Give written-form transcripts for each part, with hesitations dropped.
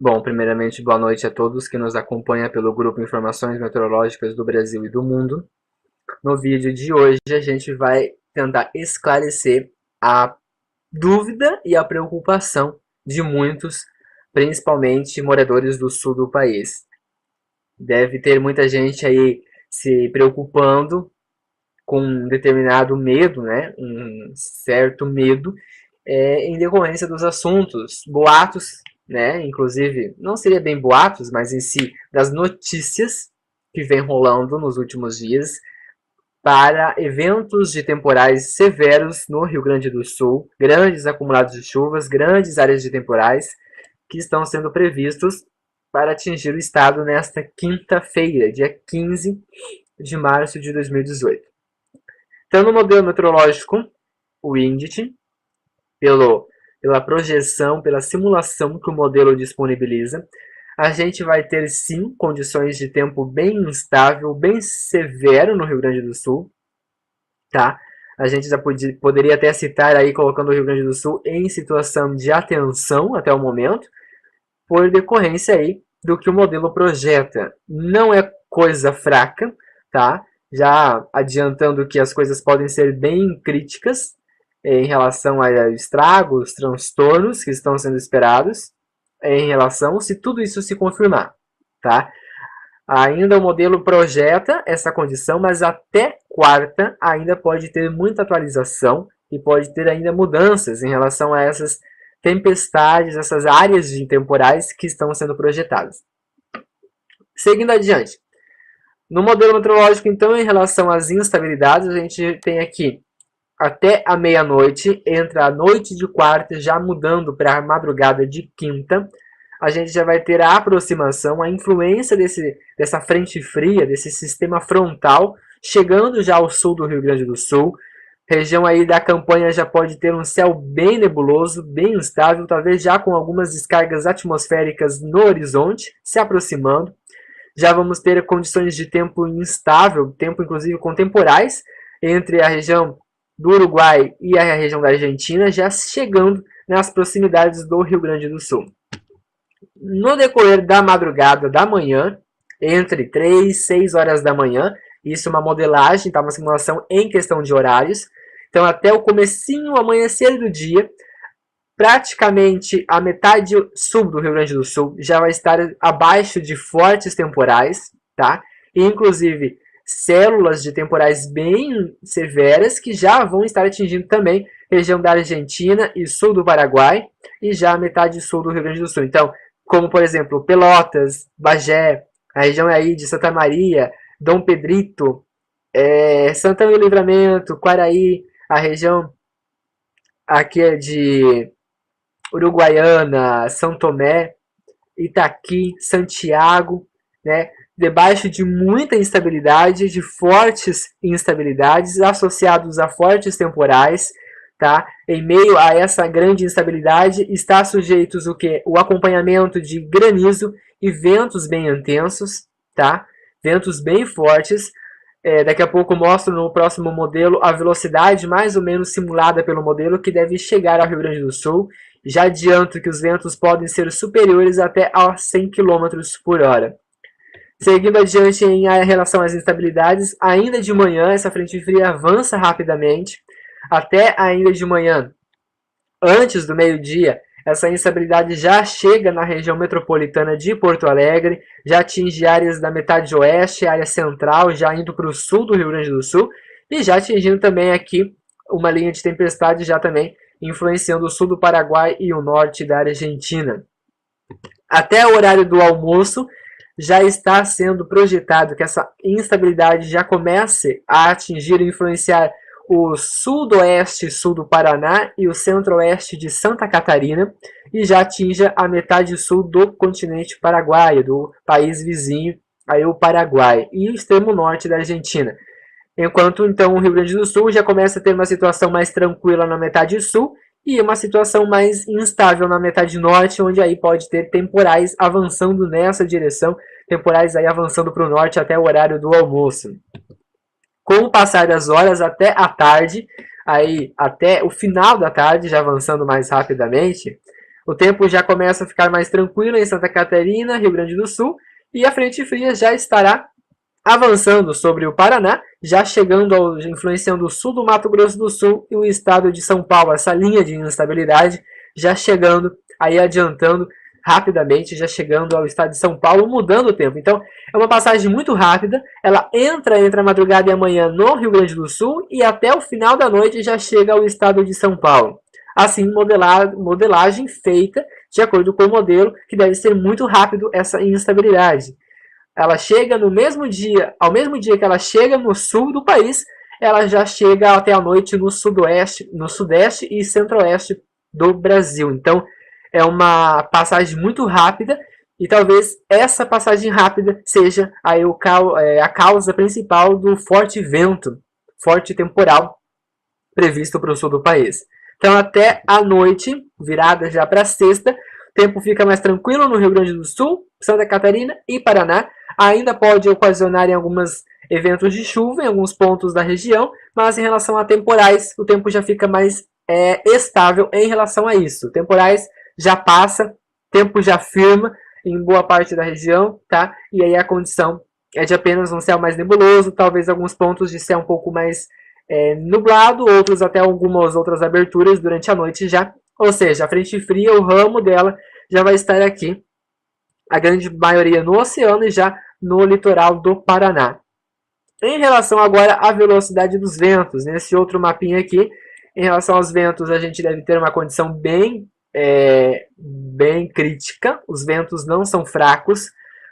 Bom, primeiramente, boa noite a todos que nos acompanham pelo grupo Informações Meteorológicas do Brasil e do Mundo. No vídeo de hoje, a gente vai tentar esclarecer a dúvida e a preocupação de muitos, principalmente moradores do sul do país. Deve ter muita gente aí se preocupando com um determinado medo, né? Um certo medo em decorrência dos assuntos, boatos, né? Inclusive, não seria bem boatos, mas em si das notícias que vem rolando nos últimos dias para eventos de temporais severos no Rio Grande do Sul, grandes acumulados de chuvas, grandes áreas de temporais que estão sendo previstos para atingir o estado nesta quinta-feira, dia 15 de março de 2018. Então, no modelo meteorológico, o INDIT, pela projeção, pela simulação que o modelo disponibiliza, a gente vai ter sim condições de tempo bem instável, bem severo no Rio Grande do Sul, tá? A gente já poderia até citar aí, colocando o Rio Grande do Sul em situação de atenção até o momento, por decorrência aí do que o modelo projeta. Não é coisa fraca, tá? Já adiantando que as coisas podem ser bem críticas em relação a estragos, transtornos que estão sendo esperados, em relação se tudo isso se confirmar, tá? Ainda o modelo projeta essa condição, mas até quarta ainda pode ter muita atualização e pode ter ainda mudanças em relação a essas tempestades, essas áreas de temporais que estão sendo projetadas. Seguindo adiante, no modelo meteorológico, então, em relação às instabilidades, a gente tem aqui até a meia-noite, entre a noite de quarta, já mudando para a madrugada de quinta, a gente já vai ter a aproximação, a influência dessa frente fria, desse sistema frontal, chegando já ao sul do Rio Grande do Sul. Região aí da campanha já pode ter um céu bem nebuloso, bem instável, talvez já com algumas descargas atmosféricas no horizonte, se aproximando. Já vamos ter condições de tempo instável, tempo inclusive com temporais, entre a região do Uruguai e a região da Argentina, já chegando nas proximidades do Rio Grande do Sul. No decorrer da madrugada da manhã, entre 3 e 6 horas da manhã, isso é uma modelagem, tá? Uma simulação em questão de horários. Então, até o comecinho, amanhecer do dia, praticamente a metade sul do Rio Grande do Sul já vai estar abaixo de fortes temporais, tá? E, inclusive, células de temporais bem severas que já vão estar atingindo também região da Argentina e sul do Paraguai e já a metade sul do Rio Grande do Sul. Então, como por exemplo, Pelotas, Bagé, a região aí de Santa Maria, Dom Pedrito, Santana do Livramento, Quaraí, a região aqui é de Uruguaiana, São Tomé, Itaqui, Santiago, né? Debaixo de muita instabilidade, de fortes instabilidades associados a fortes temporais, tá? Em meio a essa grande instabilidade, está sujeitos o que? O acompanhamento de granizo e ventos bem intensos, tá? Ventos bem fortes. Daqui a pouco mostro no próximo modelo a velocidade mais ou menos simulada pelo modelo que deve chegar ao Rio Grande do Sul. Já adianto que os ventos podem ser superiores até a 100 km por hora. Seguindo adiante em relação às instabilidades, ainda de manhã essa frente fria avança rapidamente, até ainda de manhã, antes do meio-dia, essa instabilidade já chega na região metropolitana de Porto Alegre, já atinge áreas da metade oeste, área central, já indo para o sul do Rio Grande do Sul, e já atingindo também aqui uma linha de tempestade já também influenciando o sul do Paraguai e o norte da Argentina. Até o horário do almoço, já está sendo projetado que essa instabilidade já comece a atingir e influenciar o sudoeste e sul do Paraná e o centro-oeste de Santa Catarina e já atinja a metade sul do continente paraguaio, do país vizinho, aí o Paraguai, e o extremo norte da Argentina. Enquanto então o Rio Grande do Sul já começa a ter uma situação mais tranquila na metade sul e uma situação mais instável na metade norte, onde aí pode ter temporais avançando nessa direção, temporais aí avançando para o norte até o horário do almoço. Com o passar das horas até a tarde, aí até o final da tarde, já avançando mais rapidamente, O tempo já começa a ficar mais tranquilo em Santa Catarina, Rio Grande do Sul, e a frente fria já estará avançando sobre o Paraná, já chegando, influenciando o sul do Mato Grosso do Sul e o estado de São Paulo, essa linha de instabilidade, já chegando, aí adiantando rapidamente, já chegando ao estado de São Paulo, mudando o tempo. Então, é uma passagem muito rápida, ela entra entre a madrugada e a manhã no Rio Grande do Sul e até o final da noite já chega ao estado de São Paulo. Assim, modelagem feita de acordo com o modelo, que deve ser muito rápido essa instabilidade. Ela chega no mesmo dia, ao mesmo dia que ela chega no sul do país, ela já chega até a noite no sudoeste, no sudeste e centro-oeste do Brasil. Então, é uma passagem muito rápida e talvez essa passagem rápida seja aí a causa principal do forte vento, forte temporal previsto para o sul do país. Então, até a noite, virada já para sexta, o tempo fica mais tranquilo no Rio Grande do Sul, Santa Catarina e Paraná. Ainda pode ocasionar em alguns eventos de chuva em alguns pontos da região, mas em relação a temporais, o tempo já fica mais estável em relação a isso. Temporais já passa, tempo já firma em boa parte da região, tá? E aí a condição é de apenas um céu mais nebuloso, talvez alguns pontos de céu um pouco mais nublado, outros até algumas outras aberturas durante a noite já. Ou seja, a frente fria, o ramo dela já vai estar aqui, a grande maioria no oceano e já no litoral do Paraná. Em relação agora à velocidade dos ventos, nesse outro mapinha aqui, em relação aos ventos, a gente deve ter uma condição bem crítica. Os ventos não são fracos,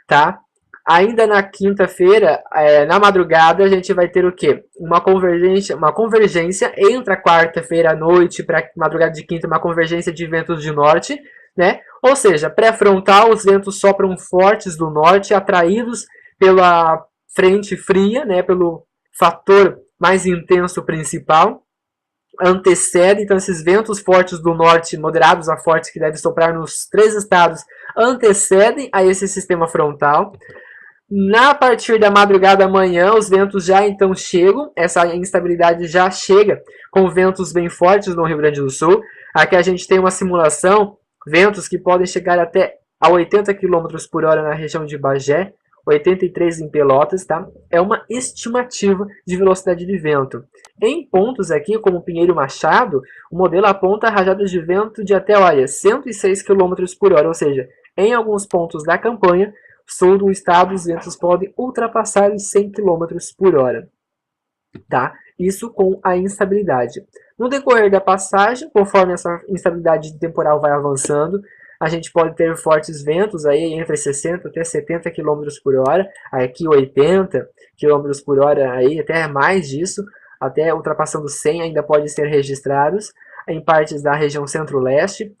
tá? Ainda na quinta-feira, na madrugada, a gente vai ter o quê? Uma convergência entre a quarta-feira à noite para a madrugada de quinta, uma convergência de ventos de norte, né? Ou seja, pré-frontal, os ventos sopram fortes do norte, atraídos pela frente fria, né? Pelo fator mais intenso principal, antecede, então esses ventos fortes do norte, moderados a fortes, que devem soprar nos 3 estados, antecedem a esse sistema frontal. Na partir da madrugada amanhã, os ventos já então chegam, essa instabilidade já chega com ventos bem fortes no Rio Grande do Sul. Aqui a gente tem uma simulação, ventos que podem chegar até a 80 km por hora na região de Bagé, 83 em Pelotas, tá? É uma estimativa de velocidade de vento. Em pontos aqui, como Pinheiro Machado, o modelo aponta rajadas de vento de até, olha, 106 km por hora, ou seja, em alguns pontos da campanha, sul do estado, os ventos podem ultrapassar os 100 km por hora. Tá? Isso com a instabilidade. No decorrer da passagem, conforme essa instabilidade temporal vai avançando, a gente pode ter fortes ventos aí entre 60 até 70 km por hora, aqui 80 km por hora, aí até mais disso, até ultrapassando 100 ainda pode ser registrados em partes da região centro-leste,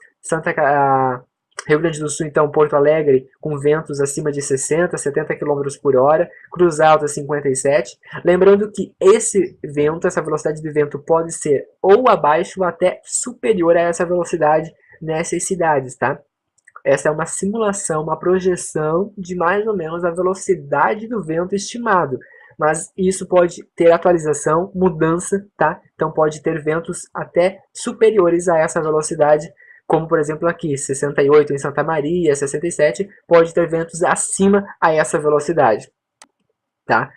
Rio Grande do Sul, então, Porto Alegre, com ventos acima de 60, 70 km por hora, Cruz Alta 57. Lembrando que esse vento, essa velocidade de vento pode ser ou abaixo ou até superior a essa velocidade nessas cidades, tá? Essa é uma simulação, uma projeção de mais ou menos a velocidade do vento estimado. Mas isso pode ter atualização, mudança, tá? Então pode ter ventos até superiores a essa velocidade, como por exemplo aqui, 68 em Santa Maria, 67, pode ter ventos acima a essa velocidade, tá?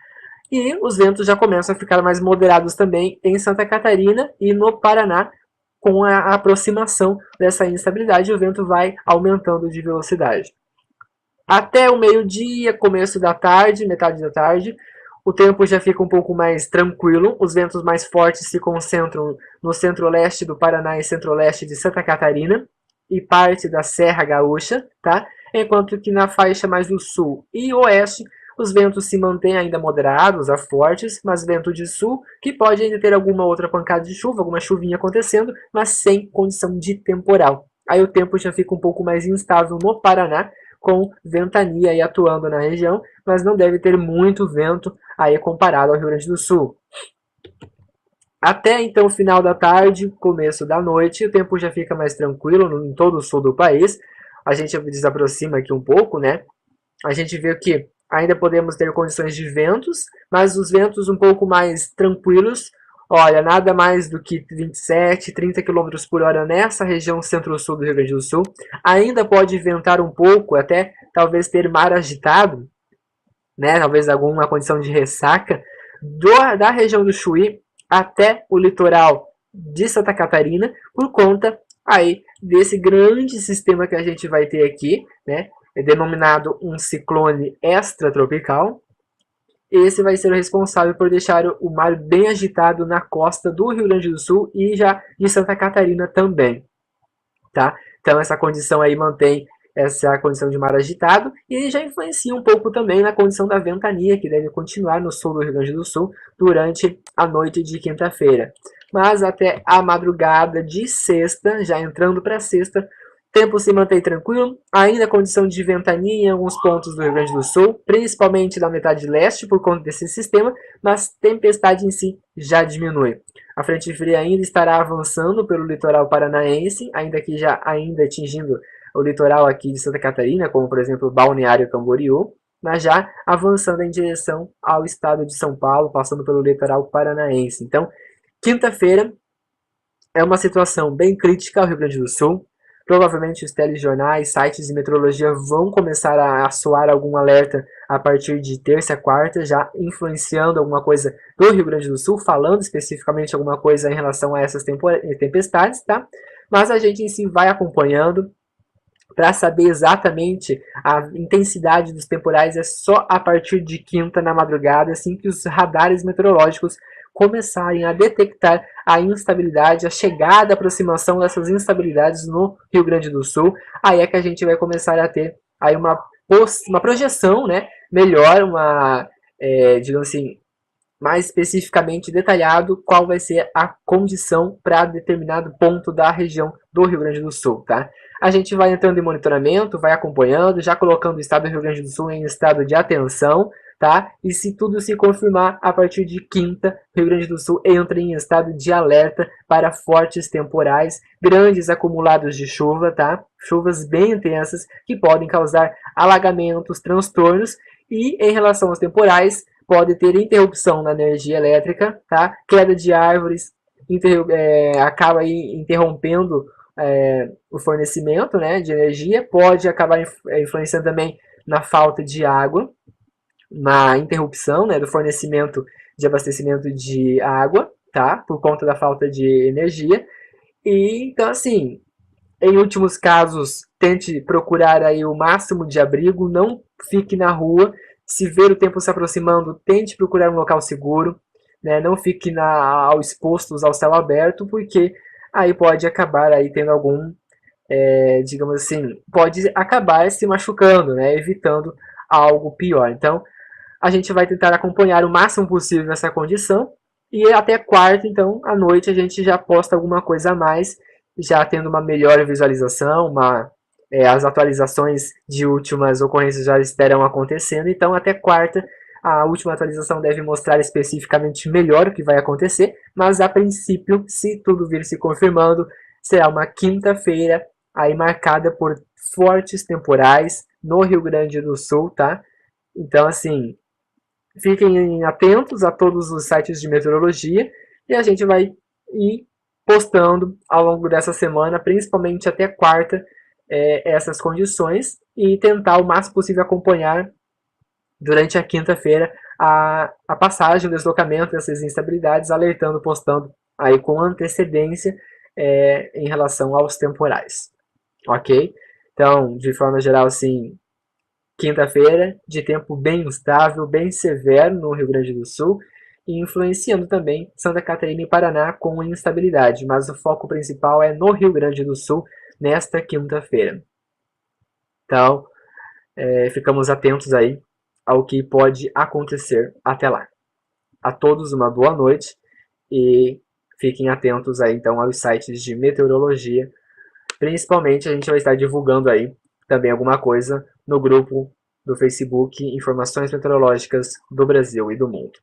E os ventos já começam a ficar mais moderados também em Santa Catarina e no Paraná, com a aproximação dessa instabilidade, o vento vai aumentando de velocidade. Até o meio-dia, começo da tarde, metade da tarde, o tempo já fica um pouco mais tranquilo, os ventos mais fortes se concentram no centro-leste do Paraná e centro-leste de Santa Catarina e parte da Serra Gaúcha, tá? Enquanto que na faixa mais do sul e oeste, os ventos se mantêm ainda moderados a fortes, mas vento de sul, que pode ainda ter alguma outra pancada de chuva, alguma chuvinha acontecendo, mas sem condição de temporal. Aí o tempo já fica um pouco mais instável no Paraná, com ventania aí atuando na região, mas não deve ter muito vento aí comparado ao Rio Grande do Sul. Até então, final da tarde, começo da noite, o tempo já fica mais tranquilo em todo o sul do país. A gente desaproxima aqui um pouco, né? A gente vê que ainda podemos ter condições de ventos, mas os ventos um pouco mais tranquilos, Olha, nada mais do que 27, 30 km por hora nessa região centro-sul do Rio Grande do Sul. Ainda pode ventar um pouco, até talvez ter mar agitado, né? Talvez alguma condição de ressaca da região do Chuí até o litoral de Santa Catarina, por conta aí desse grande sistema que a gente vai ter aqui, né? É denominado um ciclone extratropical. Esse vai ser o responsável por deixar o mar bem agitado na costa do Rio Grande do Sul e já de Santa Catarina também, tá? Então essa condição aí mantém essa condição de mar agitado e já influencia um pouco também na condição da ventania, que deve continuar no sul do Rio Grande do Sul durante a noite de quinta-feira. Mas até a madrugada de sexta, já entrando para sexta, o tempo se mantém tranquilo, ainda condição de ventania em alguns pontos do Rio Grande do Sul, principalmente da metade leste por conta desse sistema, mas tempestade em si já diminui. A frente fria ainda estará avançando pelo litoral paranaense, ainda que já ainda atingindo o litoral aqui de Santa Catarina, como por exemplo Balneário Camboriú, mas já avançando em direção ao estado de São Paulo, passando pelo litoral paranaense. Então, quinta-feira é uma situação bem crítica ao Rio Grande do Sul. Provavelmente os telejornais, sites de meteorologia vão começar a soar algum alerta a partir de terça, quarta, já influenciando alguma coisa do Rio Grande do Sul, falando especificamente alguma coisa em relação a essas tempestades, tá? Mas a gente em si vai acompanhando. Para saber exatamente a intensidade dos temporais é só a partir de quinta na madrugada, assim que os radares meteorológicos começarem a detectar a instabilidade, a chegada, a aproximação dessas instabilidades no Rio Grande do Sul. Aí é que a gente vai começar a ter aí uma projeção, né, melhor, digamos assim, mais especificamente detalhado qual vai ser a condição para determinado ponto da região do Rio Grande do Sul, tá? A gente vai entrando em monitoramento, vai acompanhando, já colocando o estado do Rio Grande do Sul em estado de atenção, tá? E se tudo se confirmar, a partir de quinta, Rio Grande do Sul entra em estado de alerta para fortes temporais, grandes acumulados de chuva, tá? Chuvas bem intensas que podem causar alagamentos, transtornos e em relação aos temporais, pode ter interrupção na energia elétrica, tá? Queda de árvores, acaba aí interrompendo o fornecimento, né, de energia, pode acabar influenciando também na falta de água, na interrupção, né, do fornecimento de abastecimento de água, tá? Por conta da falta de energia. E então assim, em últimos casos, tente procurar aí o máximo de abrigo, não fique na rua. Se ver o tempo se aproximando, tente procurar um local seguro, né? Não fique ao expostos ao céu aberto, porque aí pode acabar aí tendo algum, digamos assim, pode acabar se machucando, né? Evitando algo pior. Então, a gente vai tentar acompanhar o máximo possível essa condição e até quarta, então, à noite a gente já posta alguma coisa a mais, já tendo uma melhor visualização, as atualizações de últimas ocorrências já estarão acontecendo, então até quarta a última atualização deve mostrar especificamente melhor o que vai acontecer, mas a princípio, se tudo vir se confirmando, será uma quinta-feira aí marcada por fortes temporais no Rio Grande do Sul, tá? Então, assim, fiquem atentos a todos os sites de meteorologia e a gente vai ir postando ao longo dessa semana, principalmente até quarta, essas condições e tentar o máximo possível acompanhar durante a quinta-feira a passagem, o deslocamento dessas instabilidades, alertando, postando aí com antecedência em relação aos temporais, ok? Então, de forma geral, assim, quinta-feira, de tempo bem instável, bem severo no Rio Grande do Sul, e influenciando também Santa Catarina e Paraná com instabilidade, mas o foco principal é no Rio Grande do Sul nesta quinta-feira. Então, ficamos atentos aí ao que pode acontecer até lá. A todos uma boa noite e fiquem atentos aí então aos sites de meteorologia. Principalmente a gente vai estar divulgando aí também alguma coisa no grupo do Facebook Informações Meteorológicas do Brasil e do Mundo.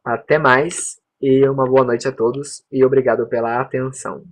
Até mais e uma boa noite a todos e obrigado pela atenção.